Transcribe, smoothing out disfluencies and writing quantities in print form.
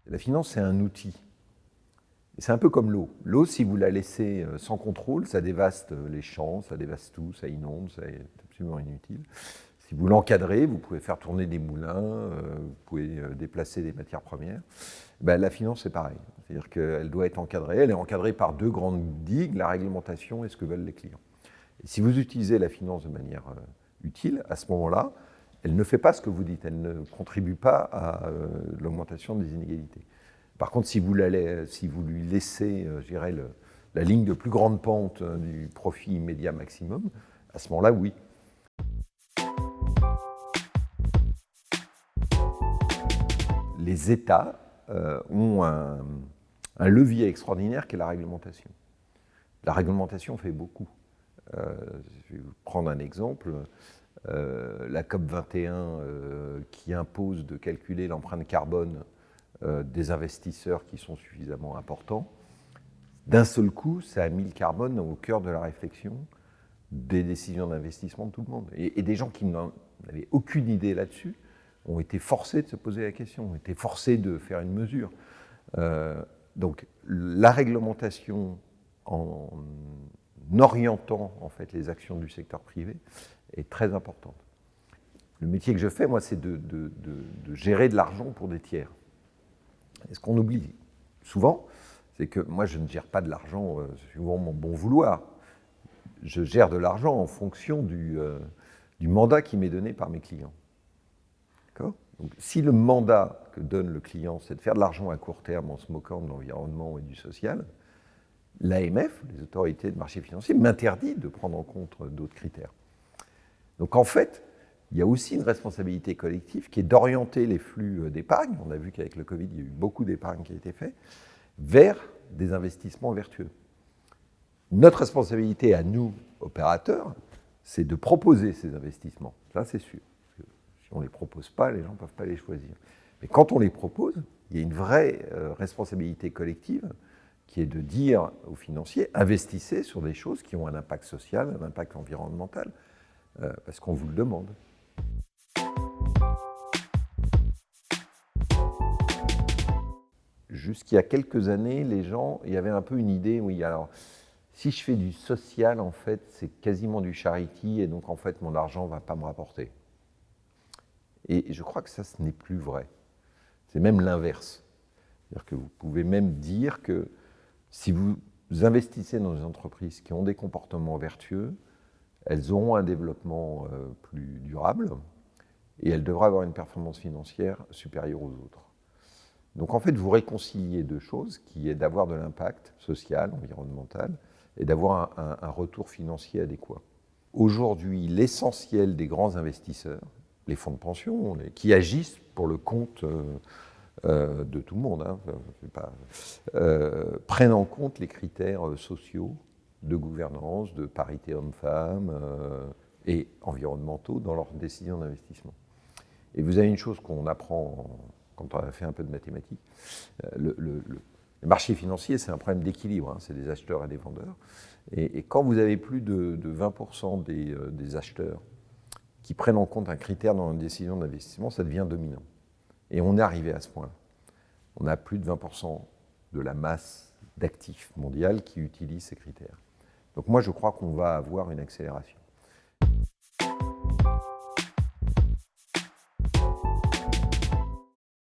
La finance, c'est un outil. Et c'est un peu comme l'eau. L'eau, si vous la laissez sans contrôle, ça dévaste les champs, ça dévaste tout, ça inonde, c'est absolument inutile. Si vous l'encadrez, vous pouvez faire tourner des moulins, vous pouvez déplacer des matières premières. Ben, la finance, c'est pareil. C'est-à-dire qu'elle doit être encadrée. Elle est encadrée par deux grandes digues, la réglementation et ce que veulent les clients. Et si vous utilisez la finance de manière utile, à ce moment-là, elle ne fait pas ce que vous dites. Elle ne contribue pas à l'augmentation des inégalités. Par contre, si vous lui laissez, je dirais, la ligne de plus grande pente du profit immédiat maximum, à ce moment-là, oui. Les États ont un levier extraordinaire qui est la réglementation. La réglementation fait beaucoup. Je vais vous prendre un exemple. La COP21 qui impose de calculer l'empreinte carbone des investisseurs qui sont suffisamment importants. D'un seul coup, ça a mis le carbone au cœur de la réflexion des décisions d'investissement de tout le monde. Et des gens qui n'avaient aucune idée là-dessus ont été forcés de se poser la question, ont été forcés de faire une mesure. Donc la réglementation en orientant en fait les actions du secteur privé est très importante. Le métier que je fais, moi, c'est de gérer de l'argent pour des tiers. Et ce qu'on oublie souvent, c'est que moi, je ne gère pas de l'argent suivant mon bon vouloir. Je gère de l'argent en fonction du mandat qui m'est donné par mes clients. D'accord ? Donc, si le mandat que donne le client, c'est de faire de l'argent à court terme en se moquant de l'environnement et du social, l'AMF, les autorités de marché financier, m'interdit de prendre en compte d'autres critères. Donc en fait, il y a aussi une responsabilité collective qui est d'orienter les flux d'épargne, on a vu qu'avec le Covid, il y a eu beaucoup d'épargne qui a été faite, vers des investissements vertueux. Notre responsabilité à nous, opérateurs, c'est de proposer ces investissements. Ça, c'est sûr. Si on ne les propose pas, les gens ne peuvent pas les choisir. Mais quand on les propose, il y a une vraie responsabilité collective qui est de dire aux financiers, investissez sur des choses qui ont un impact social, un impact environnemental, parce qu'on vous le demande. Jusqu'il y a quelques années, les gens, il y avait un peu une idée, oui, alors, si je fais du social, en fait, c'est quasiment du charity, et donc, en fait, mon argent ne va pas me rapporter. Et je crois que ça, ce n'est plus vrai. C'est même l'inverse. C'est-à-dire que vous pouvez même dire que si vous investissez dans des entreprises qui ont des comportements vertueux, elles auront un développement plus durable et elles devraient avoir une performance financière supérieure aux autres. Donc en fait, vous réconciliez deux choses, qui est d'avoir de l'impact social, environnemental, et d'avoir un retour financier adéquat. Aujourd'hui, l'essentiel des grands investisseurs, les fonds de pension, qui agissent pour le compte de tout le monde, prennent en compte les critères sociaux, de gouvernance, de parité homme-femme et environnementaux dans leurs décisions d'investissement. Et vous avez une chose qu'on apprend quand on a fait un peu de mathématiques, le marché financier, c'est un problème d'équilibre, c'est des acheteurs et des vendeurs. Et quand vous avez plus de 20% des acheteurs qui prennent en compte un critère dans une décision d'investissement, ça devient dominant. Et on est arrivé à ce point-là. On a plus de 20% de la masse d'actifs mondiale qui utilisent ces critères. Donc moi, je crois qu'on va avoir une accélération.